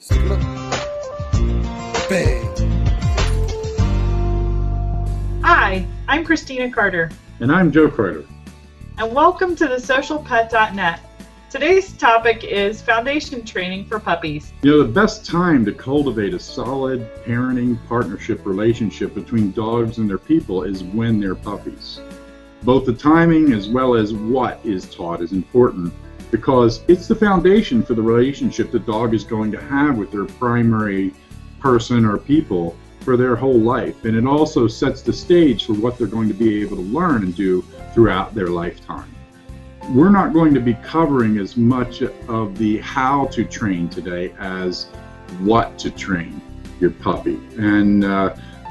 Stick it up. Bang. Hi, I'm Christina Carter. And I'm Joe Carter. And welcome to TheSocialPet.net. Today's topic is foundation training for puppies. You know, the best time to cultivate a solid parenting partnership relationship between dogs and their people is when they're puppies. Both the timing as well as what is taught is important because it's the foundation for the relationship the dog is going to have with their primary person or people for their whole life. And it also sets the stage for what they're going to be able to learn and do throughout their lifetime. We're not going to be covering as much of the how to train today as what to train your puppy. And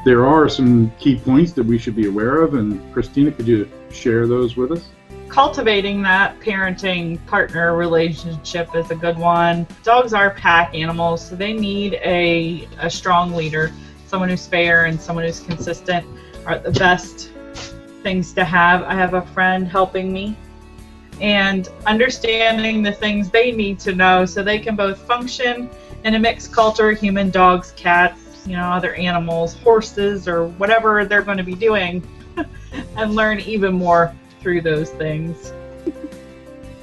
there are some key points that we should be aware of. And Christina, could you share those with us? Cultivating that parenting partner relationship is a good one. Dogs are pack animals, so they need a strong leader. Someone who's fair and someone who's consistent are the best things to have. I have a friend helping me and understanding the things they need to know so they can both function in a mixed culture, human, dogs, cats, other animals, horses, or whatever they're going to be doing, and learn even more through those things.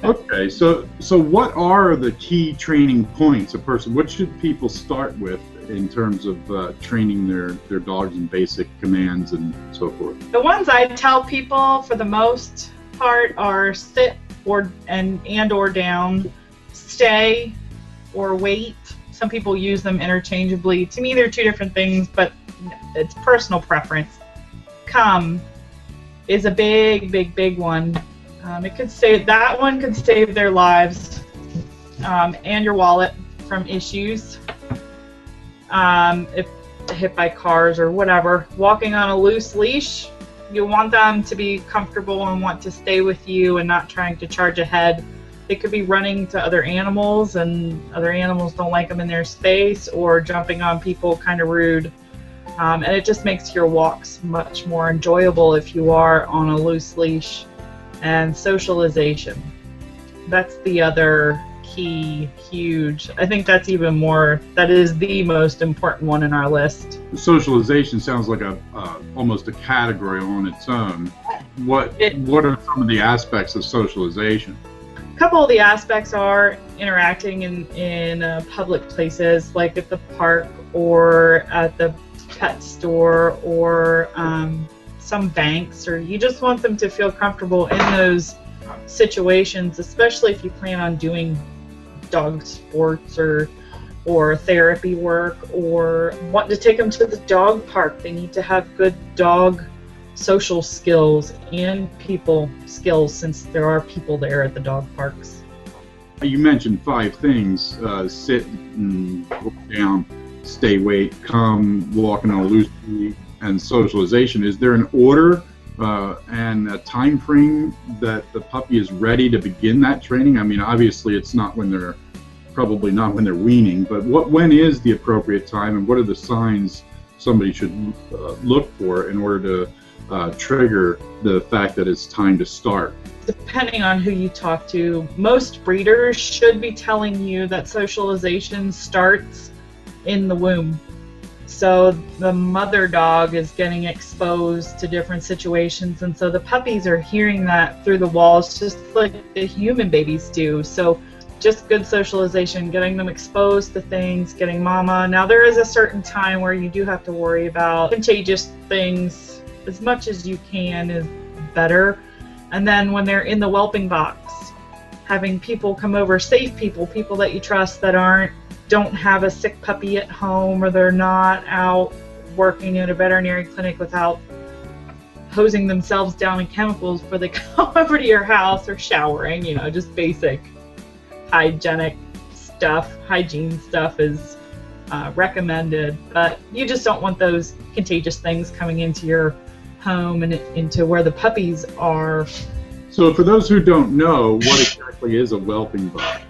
Okay, so what are the key training points what should people start with in terms of training their dogs in basic commands and so forth? The ones I tell people for the most part are sit or down, stay or wait. Some people use them interchangeably. To me, they're two different things, but it's personal preference. Come is a big one. That one could save their lives and your wallet from issues. If hit by cars or whatever. Walking on a loose leash, you want them to be comfortable and want to stay with you and not trying to charge ahead. They could be running to other animals and other animals don't like them in their space, or jumping on people, kind of rude. And it just makes your walks much more enjoyable if you are on a loose leash. And socialization. That's the other key, huge. I think that is the most important one in our list. Socialization sounds like almost a category on its own. What are some of the aspects of socialization? A couple of the aspects are interacting in public places, like at the park or at the pet store or some banks, or you just want them to feel comfortable in those situations, especially if you plan on doing dog sports or therapy work, or want to take them to the dog park. They need to have good dog social skills and people skills, since there are people there at the dog parks. You mentioned 5 things: sit and look down, stay, wait, come, walking on a loose leash, and socialization. Is there an order and a time frame that the puppy is ready to begin that training? I mean, obviously it's probably not when they're weaning, but when is the appropriate time, and what are the signs somebody should look for in order to trigger the fact that it's time to start? Depending on who you talk to, most breeders should be telling you that socialization starts in the womb. So the mother dog is getting exposed to different situations, and so the puppies are hearing that through the walls just like the human babies do. So just good socialization, getting them exposed to things, getting mama. Now there is a certain time where you do have to worry about contagious things. As much as you can is better. And then when they're in the whelping box, having people come over, safe people that you trust, that don't have a sick puppy at home, or they're not out working at a veterinary clinic without hosing themselves down in chemicals before they come over to your house, or showering. Just basic hygiene stuff is recommended, but you just don't want those contagious things coming into your home and into where the puppies are. So for those who don't know, what exactly is a whelping box?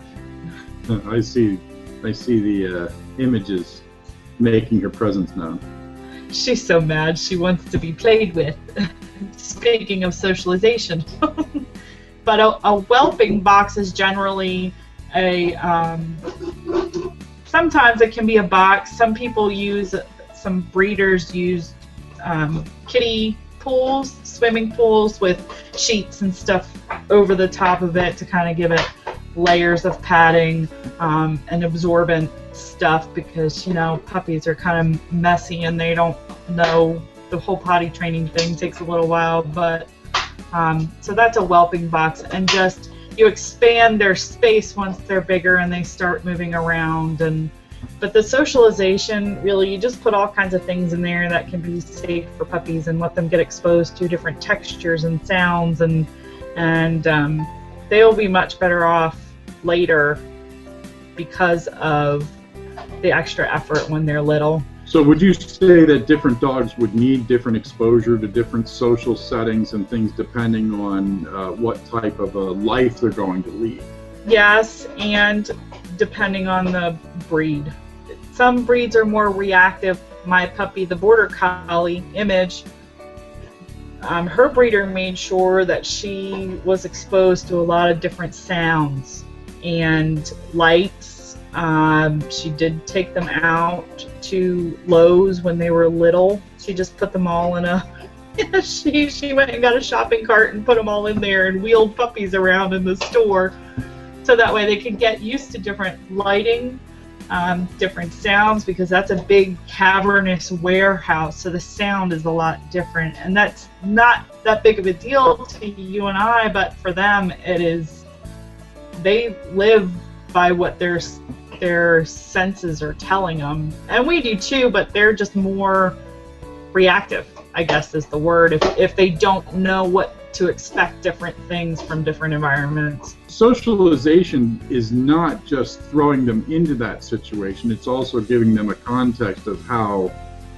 I see the images making her presence known. She's so mad. She wants to be played with. Speaking of socialization. But a whelping box is generally a sometimes it can be a box. Some breeders use kiddie pools, swimming pools with sheets and stuff over the top of it to kind of give it layers of padding and absorbent stuff, because puppies are kind of messy and they don't know. The whole potty training thing takes a little while, but so that's a whelping box, and just you expand their space once they're bigger and they start moving around. But the socialization, really, you just put all kinds of things in there that can be safe for puppies and let them get exposed to different textures and sounds, and they'll be much better off later because of the extra effort when they're little. So would you say that different dogs would need different exposure to different social settings and things depending on what type of a life they're going to lead? Yes, and depending on the breed. Some breeds are more reactive. My puppy, the Border Collie, Image, her breeder made sure that she was exposed to a lot of different sounds and lights. She did take them out to Lowe's when they were little. She just put them all in a she went and got a shopping cart and put them all in there and wheeled puppies around in the store, so that way they could get used to different lighting, different sounds, because that's a big cavernous warehouse, so the sound is a lot different, and that's not that big of a deal to you and I, but for them it is. They live by what their senses are telling them, and we do too, but they're just more reactive, I guess is the word, if they don't know what to expect different things from different environments. Socialization is not just throwing them into that situation, it's also giving them a context of how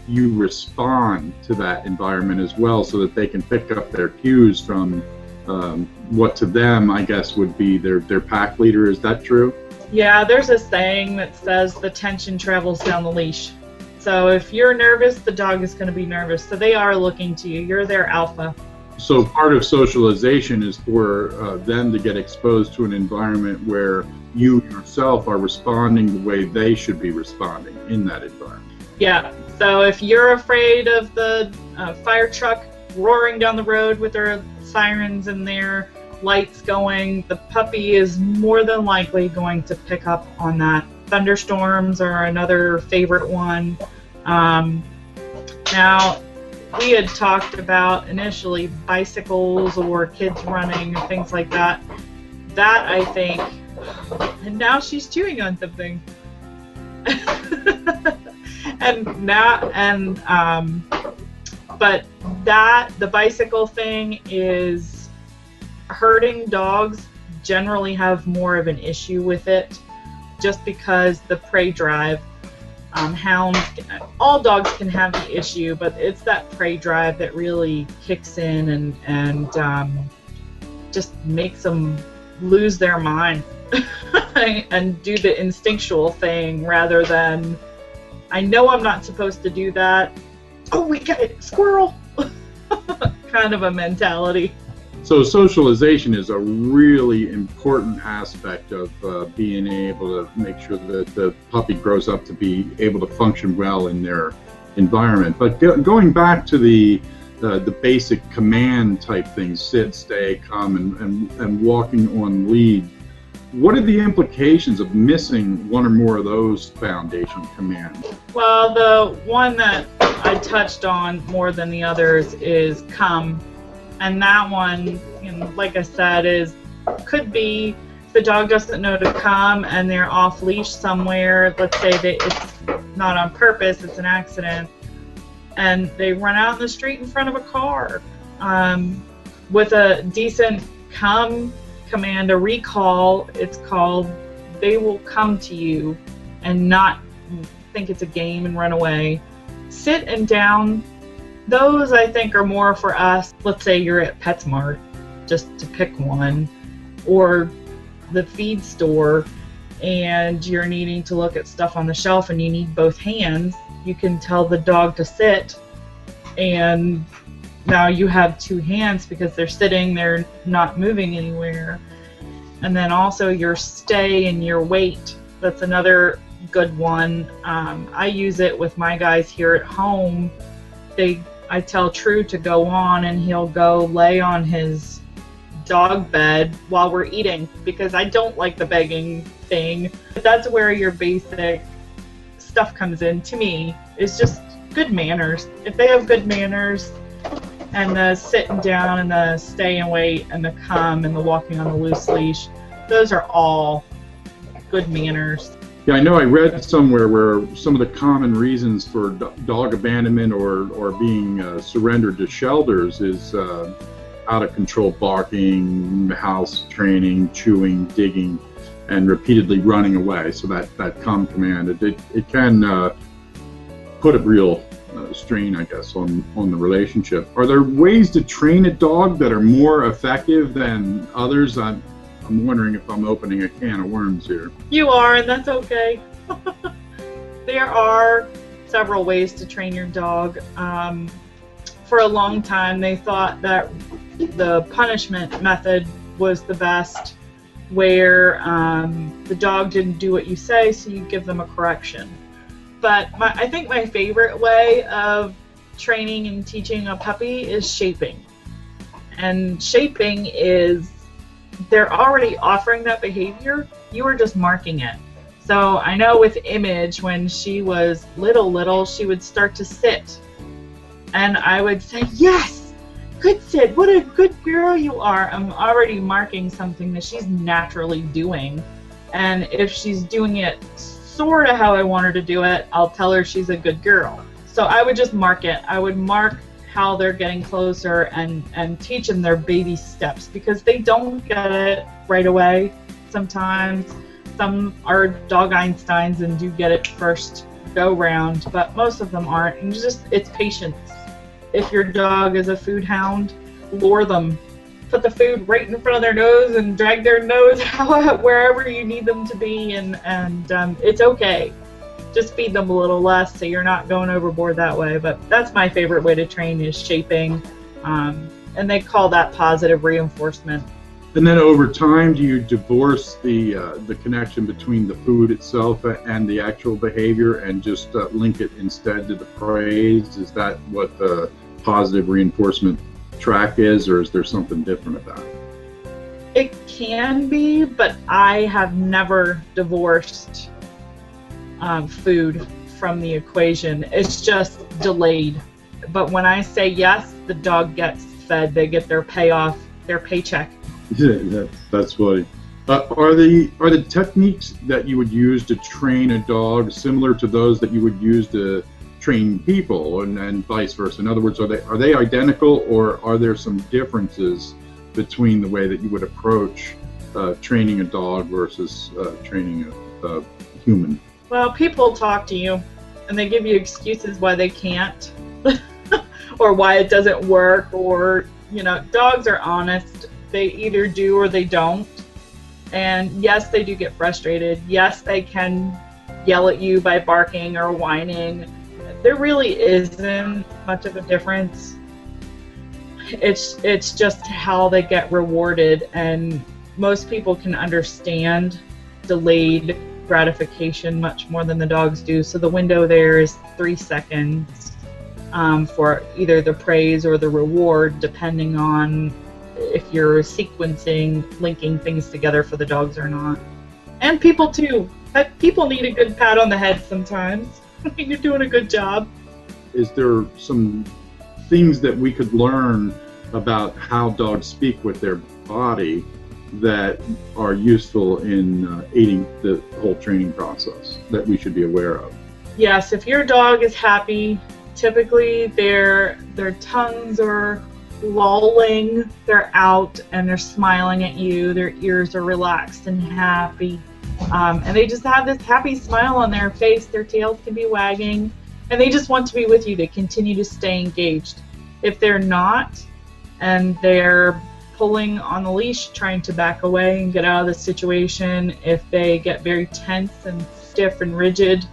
you respond to that environment as well, so that they can pick up their cues from what to them, I guess, would be their pack leader. Is that true? Yeah, there's a saying that says the tension travels down the leash. So if you're nervous, the dog is going to be nervous. So they are looking to you. You're their alpha. So part of socialization is for them to get exposed to an environment where you yourself are responding the way they should be responding in that environment. Yeah. So if you're afraid of the fire truck roaring down the road with their sirens and their lights going, the puppy is more than likely going to pick up on that. Thunderstorms are another favorite one. Now, we had talked about initially bicycles or kids running and things like that. That, I think, and now she's chewing on something. But the bicycle thing is, herding dogs generally have more of an issue with it, just because the prey drive. Hounds, all dogs can have the issue, but it's that prey drive that really kicks in and just makes them lose their mind and do the instinctual thing rather than, I know I'm not supposed to do that. Oh, we got it, squirrel! Kind of a mentality. So socialization is a really important aspect of being able to make sure that the puppy grows up to be able to function well in their environment. But going back to the basic command type things, sit, stay, come, and walking on lead, what are the implications of missing one or more of those foundation commands? Well, the one that I touched on more than the others is come. And that one, like I said, could be the dog doesn't know to come and they're off leash somewhere. Let's say that it's not on purpose, it's an accident, and they run out in the street in front of a car. With a decent come command, a recall, it's called, they will come to you and not think it's a game and run away. Sit and down. Those, I think, are more for us. Let's say you're at PetSmart, just to pick one, or the feed store, and you're needing to look at stuff on the shelf and you need both hands. You can tell the dog to sit, and now you have two hands because they're sitting, they're not moving anywhere. And then also your stay and your wait. That's another good one. I use it with my guys here at home. I tell True to go on, and he'll go lay on his dog bed while we're eating, because I don't like the begging thing. But that's where your basic stuff comes in to me. It's just good manners. If they have good manners, and the sitting down and the stay and wait and the come and the walking on the loose leash, those are all good manners. Yeah, I know I read somewhere where some of the common reasons for dog abandonment or being surrendered to shelters is out of control barking, house training, chewing, digging, and repeatedly running away. So that come command, it can put a real strain, I guess, on the relationship. Are there ways to train a dog that are more effective than others? I'm wondering if I'm opening a can of worms here. You are, and that's okay. There are several ways to train your dog. For a long time, they thought that the punishment method was the best, where the dog didn't do what you say, so you give them a correction. But I think my favorite way of training and teaching a puppy is shaping. And shaping is, they're already offering that behavior, you are just marking it. So I know with Image, when she was little, she would start to sit. And I would say, yes, good sit, what a good girl you are. I'm already marking something that she's naturally doing. And if she's doing it sort of how I want her to do it, I'll tell her she's a good girl. So I would just mark it. I would mark how they're getting closer and teach them their baby steps, because they don't get it right away sometimes. Some are dog Einsteins and do get it first go round, but most of them aren't. And it's patience. If your dog is a food hound, lure them. Put the food right in front of their nose and drag their nose out wherever you need them to be, and it's okay. Just feed them a little less so you're not going overboard that way. But that's my favorite way to train, is shaping, and they call that positive reinforcement. And then over time, do you divorce the connection between the food itself and the actual behavior and just link it instead to the praise? Is that what the positive reinforcement track is, or is there something different about it? It can be, but I have never divorced food from the equation. It's just delayed. But when I say yes, the dog gets fed. They get their payoff, their paycheck. Yeah, that's funny. Are the techniques that you would use to train a dog similar to those that you would use to train people, and vice versa? In other words, are they identical, or are there some differences between the way that you would approach training a dog versus training a human? Well, people talk to you and they give you excuses why they can't or why it doesn't work, or dogs are honest. They either do or they don't. And yes, they do get frustrated. Yes, they can yell at you by barking or whining. There really isn't much of a difference. It's just how they get rewarded, and most people can understand delayed gratification much more than the dogs do. So the window there is 3 seconds for either the praise or the reward, depending on if you're sequencing, linking things together for the dogs or not. And people too. People need a good pat on the head sometimes. You're doing a good job. Is there some things that we could learn about how dogs speak with their body that are useful in aiding the whole training process that we should be aware of? Yes, if your dog is happy, typically their tongues are lolling, they're out, and they're smiling at you. Their ears are relaxed and happy, and they just have this happy smile on their face. Their tails can be wagging, and they just want to be with you. They continue to stay engaged. If they're not, and they're pulling on the leash, trying to back away and get out of the situation, if they get very tense and stiff and rigid,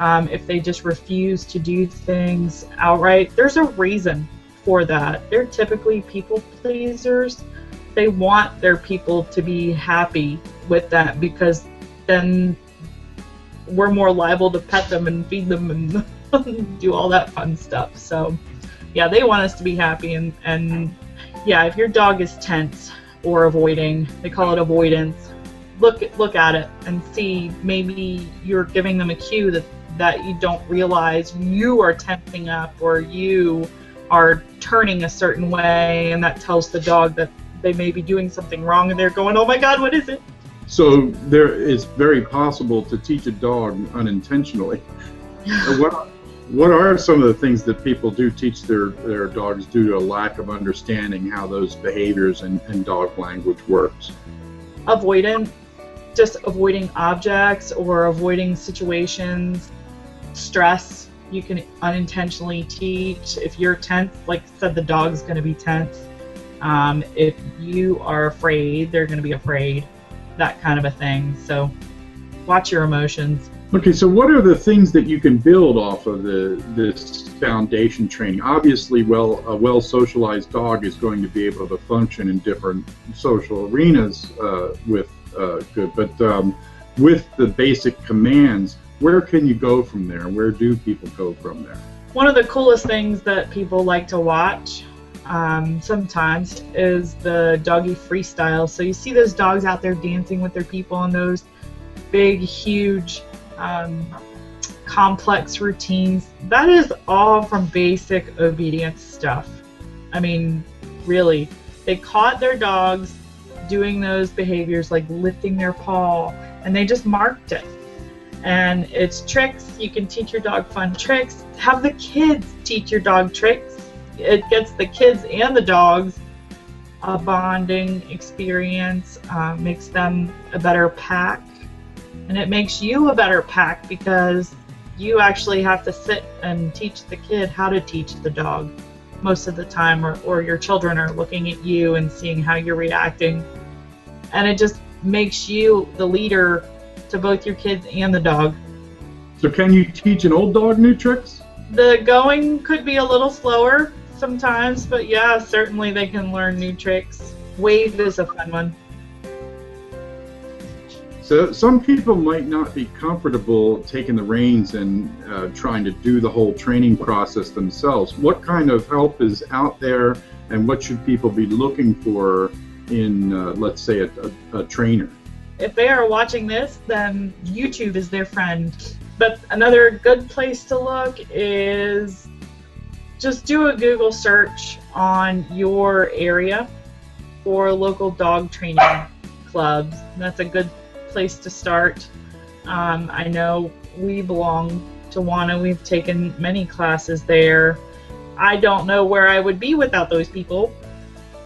if they just refuse to do things outright, there's a reason for that. They're typically people pleasers. They want their people to be happy with that, because then we're more liable to pet them and feed them and do all that fun stuff. So yeah, they want us to be happy, and yeah, if your dog is tense or avoiding, they call it avoidance, look at it and see, maybe you're giving them a cue that you don't realize you are tensing up, or you are turning a certain way, and that tells the dog that they may be doing something wrong, and they're going, oh my God, what is it? So it's very possible to teach a dog unintentionally. What are some of the things that people do teach their dogs due to a lack of understanding how those behaviors and dog language works? Avoidant, just avoiding objects or avoiding situations. Stress, you can unintentionally teach. If you're tense, like I said, the dog's going to be tense. If you are afraid, they're going to be afraid. That kind of a thing. So watch your emotions. Okay, so what are the things that you can build off of this foundation training? Obviously, a well-socialized dog is going to be able to function in different social arenas with good, but with the basic commands, where can you go from there? Where do people go from there? One of the coolest things that people like to watch sometimes is the doggy freestyle. So you see those dogs out there dancing with their people in those big, huge, complex routines. That is all from basic obedience stuff. I mean, really, they caught their dogs doing those behaviors like lifting their paw, and they just marked it. And it's tricks. You can teach your dog fun tricks. Have the kids teach your dog tricks. It gets the kids and the dogs a bonding experience, makes them a better pack. And it makes you a better pack because you actually have to sit and teach the kid how to teach the dog most of the time, or your children are looking at you and seeing how you're reacting. And it just makes you the leader to both your kids and the dog. So can you teach an old dog new tricks? The going could be a little slower sometimes, but yeah, certainly they can learn new tricks. Wave is a fun one. So some people might not be comfortable taking the reins and trying to do the whole training process themselves. What kind of help is out there, and what should people be looking for in, let's say, a trainer? If they are watching this, then YouTube is their friend. But another good place to look is just do a Google search on your area for local dog training clubs. That's a good place to start. I know we belong to WANA. We've taken many classes there. I don't know where I would be without those people.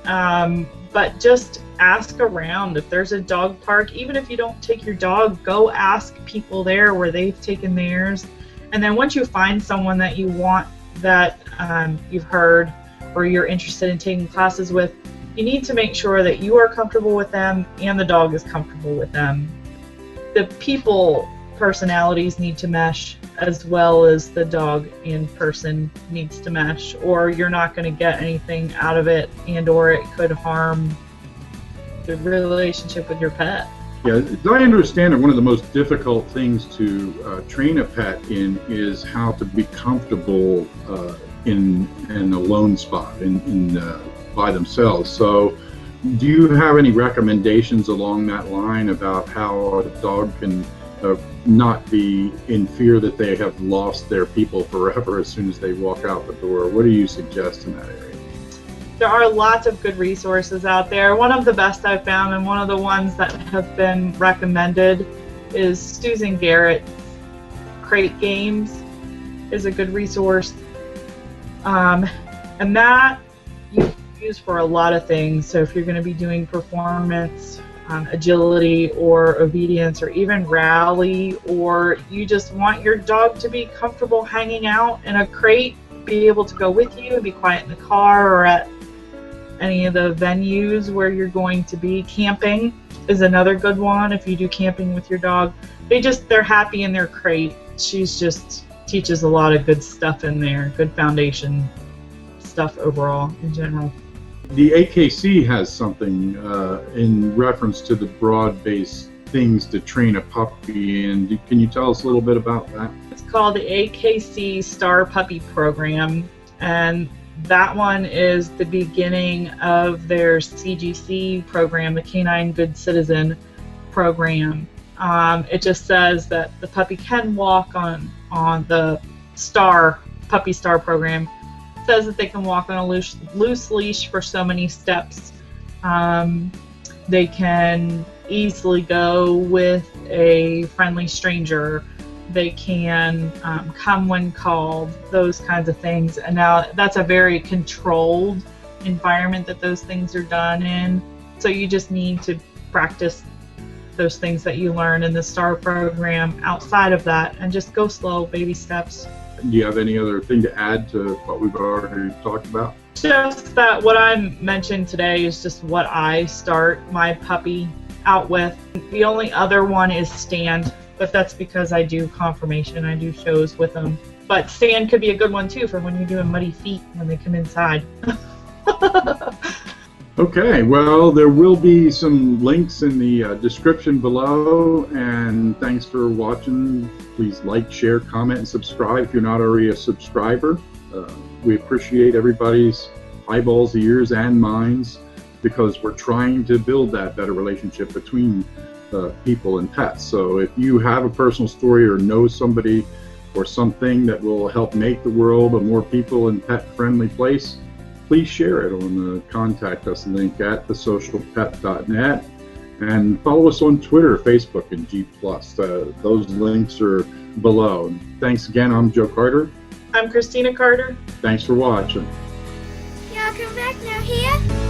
But just ask around. If there's a dog park, even if you don't take your dog, go ask people there where they've taken theirs. And then once you find someone that you want, that you've heard or you're interested in taking classes with, you need to make sure that you are comfortable with them and the dog is comfortable with them. The people personalities need to mesh as well as the dog and person needs to mesh, or you're not going to get anything out of it, and or it could harm the relationship with your pet. Yeah, as I understand it, one of the most difficult things to train a pet in is how to be comfortable in a lone spot, by themselves. So do you have any recommendations along that line about how a dog can not be in fear that they have lost their people forever as soon as they walk out the door? What do you suggest in that area? There are lots of good resources out there. One of the best I've found, and one of the ones that have been recommended, is Susan Garrett's Crate Games is a good resource. And that you can use for a lot of things. So if you're going to be doing performance, agility, or obedience, or even rally, or you just want your dog to be comfortable hanging out in a crate, be able to go with you and be quiet in the car or at any of the venues where you're going to be. Camping is another good one if you do camping with your dog. They're happy in their crate. She's just teaches a lot of good stuff in there, good foundation stuff overall in general. The AKC has something in reference to the broad-based things to train a puppy in. Can you tell us a little bit about that? It's called the AKC Star Puppy Program, and that one is the beginning of their CGC program, the Canine Good Citizen program. It just says that the puppy can walk on the Puppy Star program. It says that they can walk on a loose leash for so many steps. They can easily go with a friendly stranger. They can come when called, those kinds of things. And now that's a very controlled environment that those things are done in. So you just need to practice those things that you learn in the STAR program outside of that, and just go slow, baby steps. Do you have any other thing to add to what we've already talked about? Just that what I mentioned today is just what I start my puppy out with. The only other one is stand, but that's because I do confirmation, I do shows with them. But stand could be a good one too for when you're doing muddy feet when they come inside. Okay, well, there will be some links in the description below, and thanks for watching. Please like, share, comment, and subscribe if you're not already a subscriber. We appreciate everybody's eyeballs, ears, and minds, because we're trying to build that better relationship between people and pets. So if you have a personal story or know somebody or something that will help make the world a more people and pet-friendly place, please share it on the Contact Us link at TheSocialPet.net, and follow us on Twitter, Facebook, and G+. Those links are below. Thanks again. I'm Joe Carter. I'm Christina Carter. Thanks for watching. Y'all come back now here.